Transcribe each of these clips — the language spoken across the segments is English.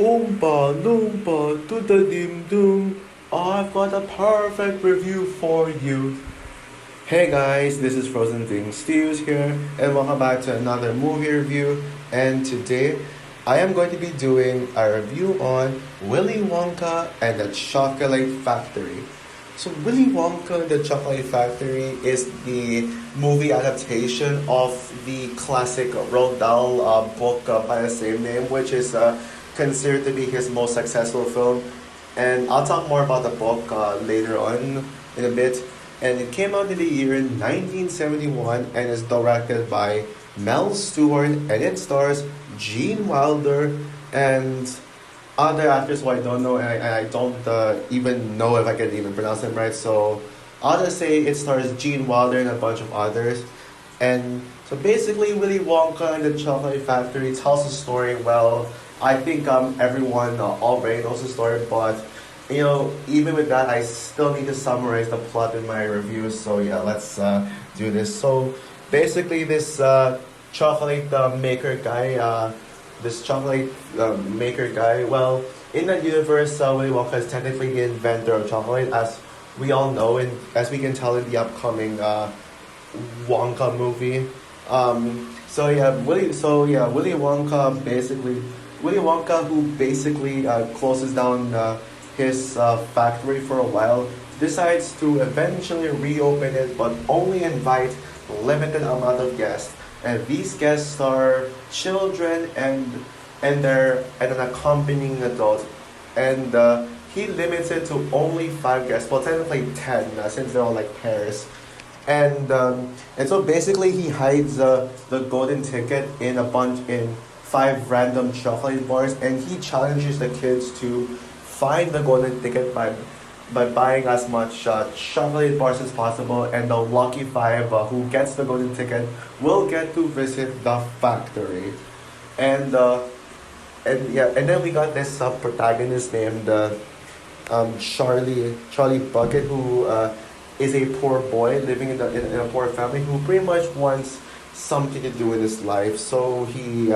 Oompa Loompa to the dim doom. I've got a perfect review for you. Hey guys, this is Frozen Thing Stews here, and welcome back to another movie review. And today, I am going to be doing a review on Willy Wonka and the Chocolate Factory. So, Willy Wonka and the Chocolate Factory is the movie adaptation of the classic Roald Dahl book by the same name, which is considered to be his most successful film. And I'll talk more about the book later on in a bit. And it came out in the year 1971 and is directed by Mel Stewart, and it stars Gene Wilder and other actors who I don't know, and I don't even know if I can even pronounce them right. So I'll just say it stars Gene Wilder and a bunch of others. And so basically, Willy Wonka and the Chocolate Factory tells the story well. I think everyone already knows the story, but even with that, I still need to summarize the plot in my review. So yeah, let's do this. So basically, this chocolate maker guy, well, in that universe, Willy Wonka is technically the inventor of chocolate, as we all know, and as we can tell in the upcoming Wonka movie. Willy Wonka, who basically closes down his factory for a while, decides to eventually reopen it, but only invite limited amount of guests. And these guests are children and an accompanying adult. And he limits it to only 5 guests. Well, technically 10, since they're all like pairs. And so basically he hides the golden ticket in 5 random chocolate bars, and he challenges the kids to find the golden ticket by buying as much chocolate bars as possible, and the lucky 5 who gets the golden ticket will get to visit the factory. And then we got this protagonist named Charlie Bucket, who is a poor boy living in a poor family who pretty much wants something to do in his life. So he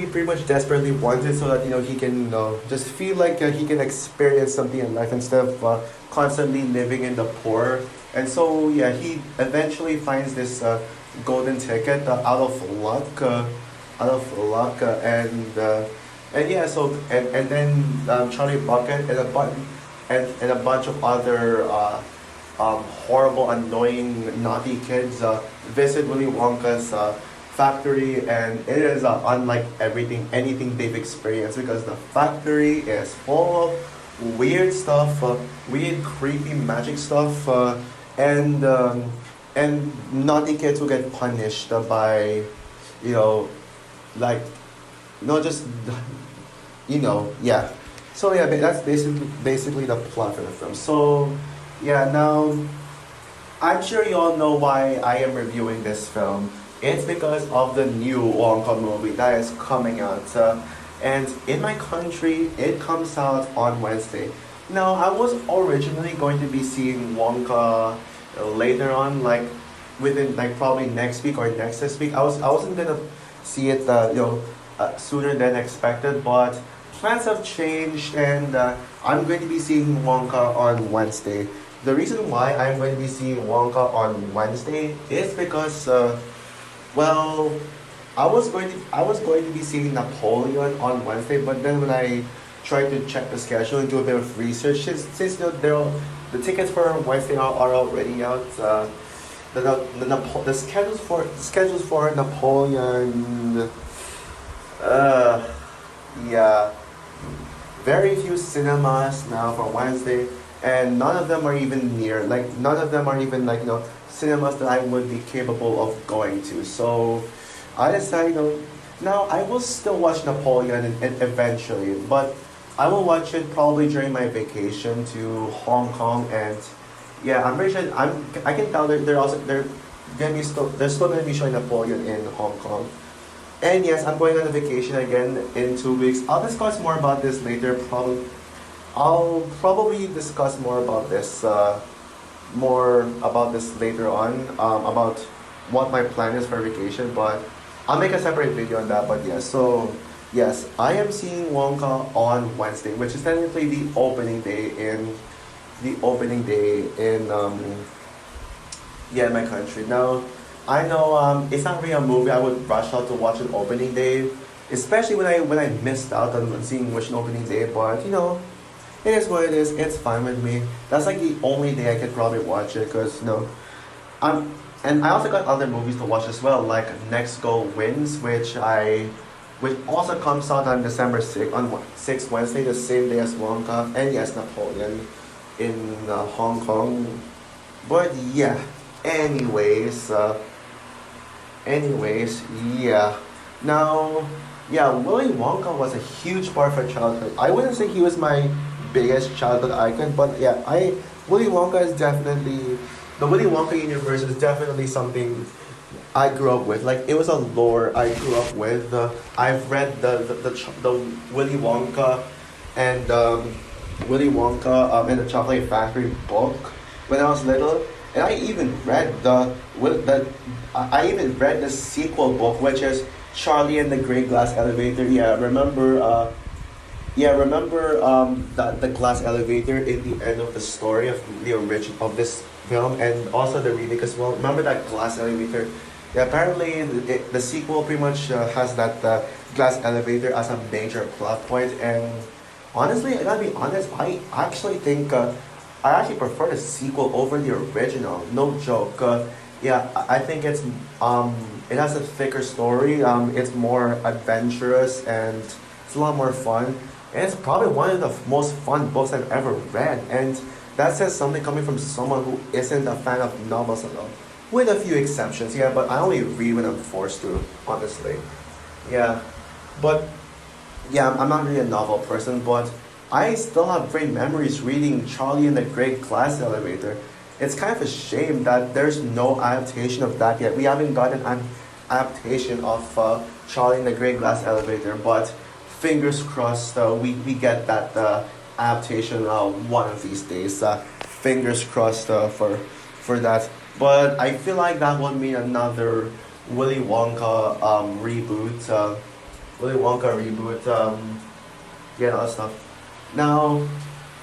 pretty much desperately wants it so that he can just feel like he can experience something in life instead of constantly living in the poor. And so yeah, he eventually finds this golden ticket and then Charlie Bucket and a bunch of other horrible, annoying, naughty kids visit Willy Wonka's factory, and it is unlike anything they've experienced, because the factory is full of weird stuff, weird, creepy magic stuff, and naughty kids who get punished by, like, not just, yeah. So yeah, that's basically the plot of the film. So yeah, now I'm sure you all know why I am reviewing this film. It's because of the new Wonka movie that is coming out. And in my country, it comes out on Wednesday. Now, I was originally going to be seeing Wonka later on, like within like probably next week or next this week. I wasn't gonna see it sooner than expected, but plans have changed, and I'm going to be seeing Wonka on Wednesday. The reason why I'm going to be seeing Wonka on Wednesday is because well, I was going to be seeing Napoleon on Wednesday, but then when I tried to check the schedule and do a bit of research, since the tickets for Wednesday are already out, the schedules for Napoleon, yeah, very few cinemas now for Wednesday, and none of them are even near. Like none of them are even like cinemas that I would be capable of going to. So I decided, now I will still watch Napoleon eventually, but I will watch it probably during my vacation to Hong Kong. And yeah, I'm pretty sure I can tell they're still gonna be showing Napoleon in Hong Kong. And yes, I'm going on a vacation again in 2 weeks. I'll discuss more about this later. I'll probably discuss more about this later on, about what my plan is for vacation, but I'll make a separate video on that. But yeah, so Yes, I am seeing Wonka on Wednesday, which is technically the opening day in yeah, in my country. Now, I know it's not really a movie I would rush out to watch on opening day, especially when I missed out on seeing which opening day. But it is what it is. It's fine with me. That's like the only day I could probably watch it, because um, and I also got other movies to watch as well, like Next Go Wins, which also comes out on December 6th, on 6th Wednesday, the same day as Wonka, and yes, Napoleon in Hong Kong. But yeah, anyways, yeah. Now, yeah, Willy Wonka was a huge part of our childhood. I wouldn't say he was my biggest childhood icon, but yeah, I Willy Wonka is definitely the Willy Wonka universe is definitely something I grew up with. Like, it was a lore I grew up with. I've read the Willy Wonka and and the Chocolate Factory book when I was little, and I even read I even read the sequel book, which is Charlie and the Great Glass Elevator. Yeah, remember? Remember the glass elevator in the end of the story of the origin of this film, and also the remake as well. Remember that glass elevator? Yeah, apparently the sequel pretty much has that glass elevator as a major plot point, and honestly, I gotta be honest, I actually think I actually prefer the sequel over the original. No joke. Yeah, I think it has a thicker story. It's more adventurous, and it's a lot more fun. And it's probably one of the most fun books I've ever read. And that says something coming from someone who isn't a fan of novels at all. With a few exceptions, yeah, but I only read when I'm forced to, honestly. Yeah. But yeah, I'm not really a novel person, but I still have great memories reading Charlie and the Great Glass Elevator. It's kind of a shame that there's no adaptation of that yet. We haven't gotten an adaptation of Charlie and the Great Glass Elevator, but fingers crossed we get that adaptation one of these days. Fingers crossed for that. But I feel like that would mean another Willy Wonka reboot. Willy Wonka reboot. Yeah, all that stuff. Now,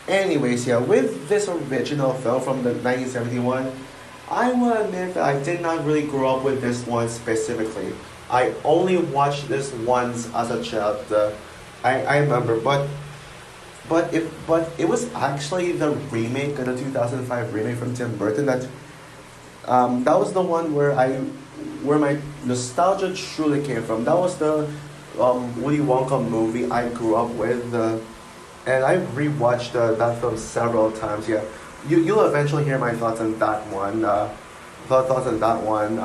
anyways, yeah, with this original film from the 1971, I will admit that I did not really grow up with this one specifically. I only watched this once as a child. I remember, but it was actually the remake, the 2005 remake from Tim Burton, that was the one where my nostalgia truly came from. That was the Willy Wonka movie I grew up with, and I rewatched that film several times. Yeah, you'll eventually hear my thoughts on that one. Thoughts on that one.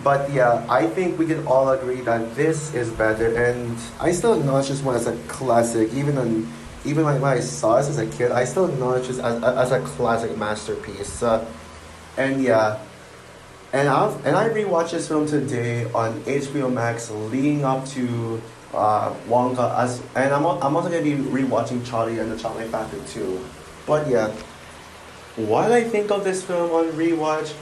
But yeah, I think we can all agree that this is better, and I still acknowledge this one as a classic. Even when I saw this as a kid, I still acknowledge this as a classic masterpiece. And yeah, and I rewatched this film today on HBO Max, leading up to Wonka, and I'm also gonna be rewatching Charlie and the Chocolate Factory too. But yeah, what I think of this film on rewatch,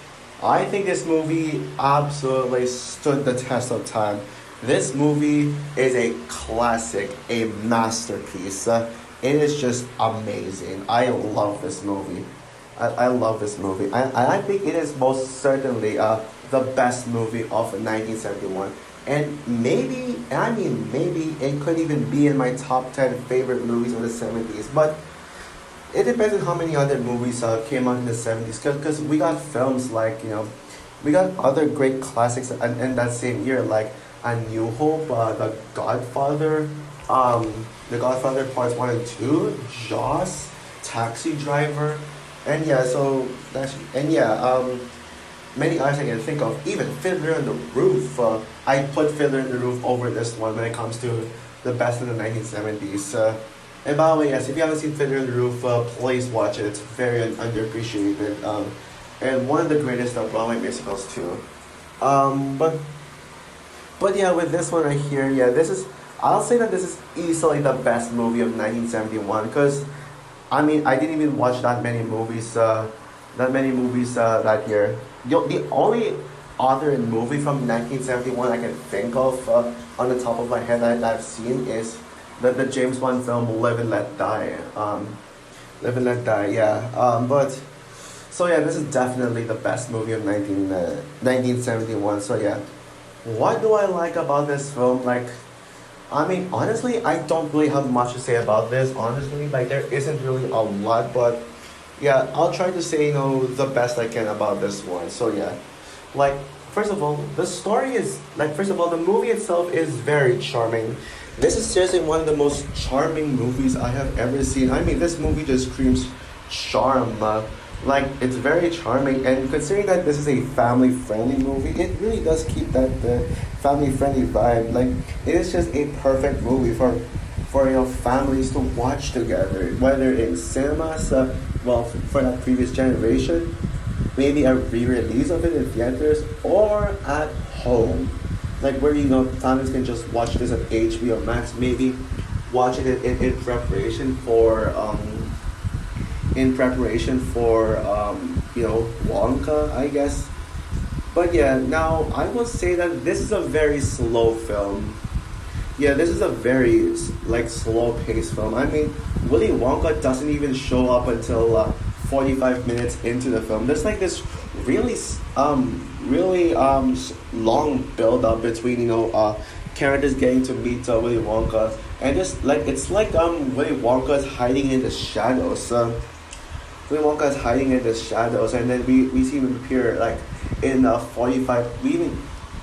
I think this movie absolutely stood the test of time. This movie is a classic, a masterpiece. It is just amazing. I love this movie. I love this movie. And I think it is most certainly the best movie of 1971. And maybe, and I mean maybe, it could even be in my top 10 favorite movies of the 70s. But it depends on how many other movies came out in the 70s. Because we got films like, we got other great classics in that same year, like A New Hope, The Godfather Parts 1 and 2, Jaws, Taxi Driver, and yeah, many others I can think of. Even Fiddler on the Roof. I put Fiddler on the Roof over this one when it comes to the best in the 1970s. And by the way, yes, if you haven't seen Fiddler on the Roof, please watch it. It's very underappreciated. And one of the greatest Broadway musicals too. But yeah, with this one right here, yeah, I'll say that this is easily the best movie of 1971, because I mean, I didn't even watch that many movies that year. The only other movie from 1971 I can think of on the top of my head that I've seen is the James Bond film Live and Let Die. Live and Let Die, yeah. But so yeah, this is definitely the best movie of 1971. So yeah, what do I like about this film? Like, I mean, honestly, I don't really have much to say about this. Honestly, like there isn't really a lot, but yeah, I'll try to say the best I can about this one. So yeah, like first of all, the story is like first of all, the movie itself is very charming. This is seriously one of the most charming movies I have ever seen. I mean, this movie just screams charm. Like it's very charming, and considering that this is a family-friendly movie, it really does keep that family-friendly vibe. Like it is just a perfect movie for families to watch together, whether in cinemas, well for that previous generation, maybe a re-release of it in theaters, or at home, like where families can just watch this at HBO Max, maybe watching it in preparation for Wonka, I guess. But yeah, now I will say that this is a very slow film. Yeah, this is a very like slow paced film. I mean, Willy Wonka doesn't even show up until 45 minutes into the film. There's like this long build up between characters getting to meet Willy Wonka, and just like it's like Willy Wonka is hiding in the shadows. Willy Wonka is hiding in the shadows, and then we see him appear like in 45.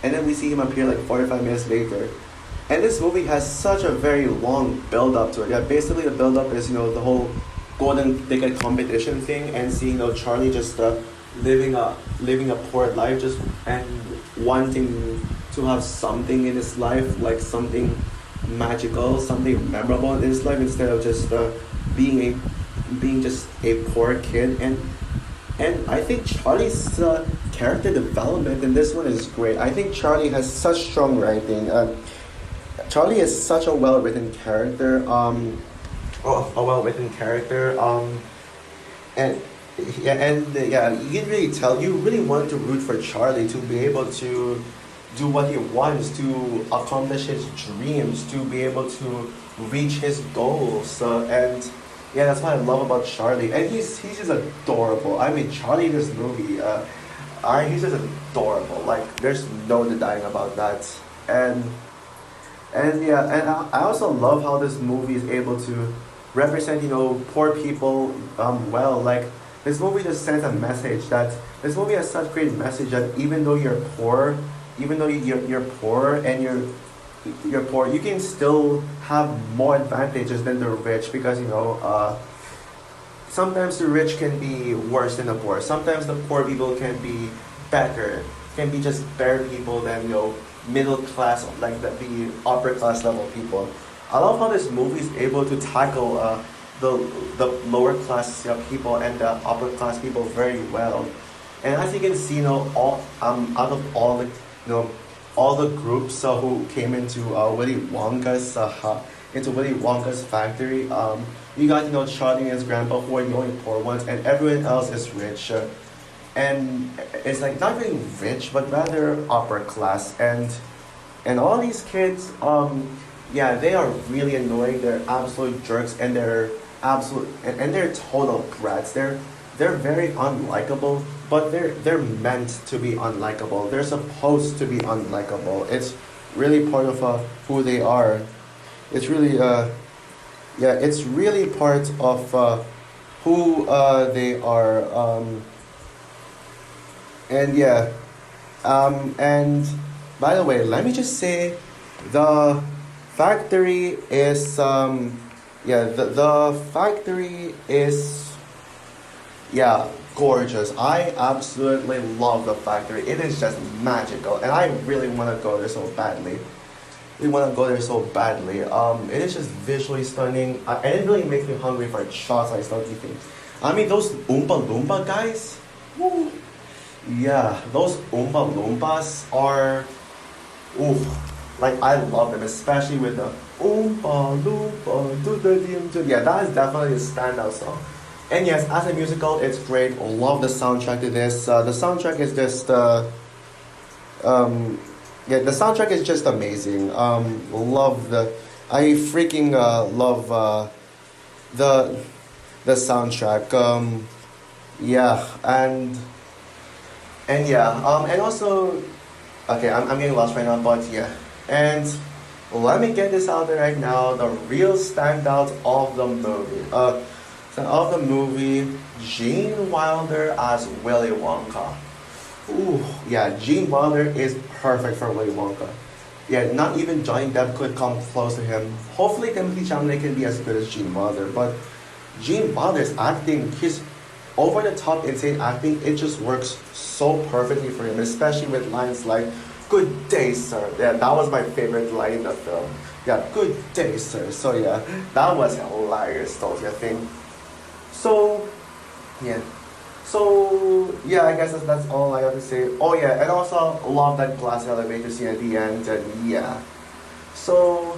And then we see him appear like 45 minutes later. And this movie has such a very long build up to it. Yeah, basically the build up is the whole golden ticket competition thing, and seeing Charlie just living a poor life, just and wanting to have something in his life, like something magical, something memorable in his life, instead of just being just a poor kid. And I think Charlie's character development in this one is great. I think Charlie has such strong writing. Charlie is such a well-written character. A well-written character. And yeah, you can really tell you really wanted to root for Charlie to be able to do what he wants, to accomplish his dreams, to be able to reach his goals. And yeah, that's what I love about Charlie. And he's just adorable. I mean, Charlie in this movie, he's just adorable. Like, there's no denying about that. And yeah, and I also love how this movie is able to represent, poor people well. Like, this movie just sends a message that this movie has such great message that even though you're poor, even though you're poor and you're poor, you can still have more advantages than the rich, because sometimes the rich can be worse than the poor. Sometimes the poor people can be better, can be just better people than middle class, like the upper class level people. I love how this movie is able to tackle the lower class people and the upper class people very well. And as you can see, all out of all the groups who came into Willy Wonka's factory, you got Charlie and his grandpa, who are the only poor ones, and everyone else is rich. And it's like not really rich, but rather upper class. And all these kids, yeah, they are really annoying. They're absolute jerks, and they're total brats. They're very unlikable, but they're meant to be unlikable. They're supposed to be unlikable. It's really part of who they are. It's really it's really part of who they are. And yeah, and by the way, let me just say, the factory is the factory is gorgeous. I absolutely love the factory. It is just magical, and I really want to go there so badly. We want to go there so badly. It is just visually stunning, and it really makes me hungry for shots I start eating. I mean, those Oompa Loompa guys. Woo. Yeah, those Oompa Loompas are, ooh, like I love them, especially with the Oompa Loompa do the dim dim. Yeah, that is definitely a standout song. And yes, as a musical, it's great. Love the soundtrack to this. The soundtrack is just Um, yeah, the soundtrack is just amazing. Love the, I freaking love the the soundtrack. Yeah, and yeah, and also, okay, I'm getting lost right now, but yeah, and let me get this out there right now. The real standout of the movie, Gene Wilder as Willy Wonka. Ooh, yeah, Gene Wilder is perfect for Willy Wonka. Yeah, not even Johnny Depp could come close to him. Hopefully, Timothy Chalamet can be as good as Gene Wilder, but Gene Wilder's acting, his over the top insane acting, it just works so perfectly for him, especially with lines like "Good day, sir." Yeah, that was my favorite line in the film. Yeah, "Good day, sir." So yeah, that was hilarious. Don't you think? So yeah. So yeah, I guess that's all I have to say. Oh yeah, and also love that glass elevator scene at the end. And yeah, so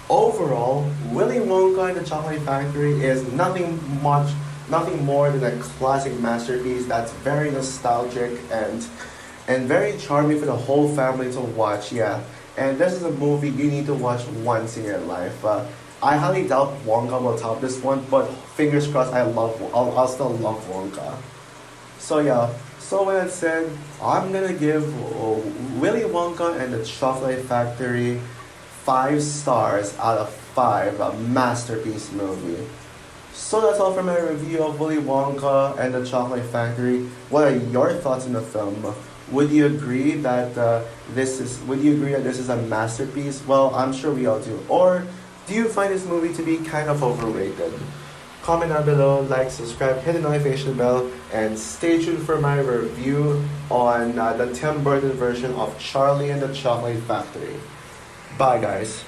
overall, Willy Wonka and the Chocolate Factory is nothing more than a classic masterpiece that's very nostalgic and very charming for the whole family to watch. Yeah, and this is a movie you need to watch once in your life. I highly doubt Wonka will top this one, but fingers crossed. I'll still love Wonka. So yeah, so with that said, I'm gonna give Willy Wonka and the Chocolate Factory 5 stars out of 5. A masterpiece movie. So that's all for my review of Willy Wonka and the Chocolate Factory. What are your thoughts on the film? Would you agree that Would you agree that this is a masterpiece? Well, I'm sure we all do. Or do you find this movie to be kind of overrated? Comment down below, like, subscribe, hit the notification bell, and stay tuned for my review on the Tim Burton version of Charlie and the Chocolate Factory. Bye, guys.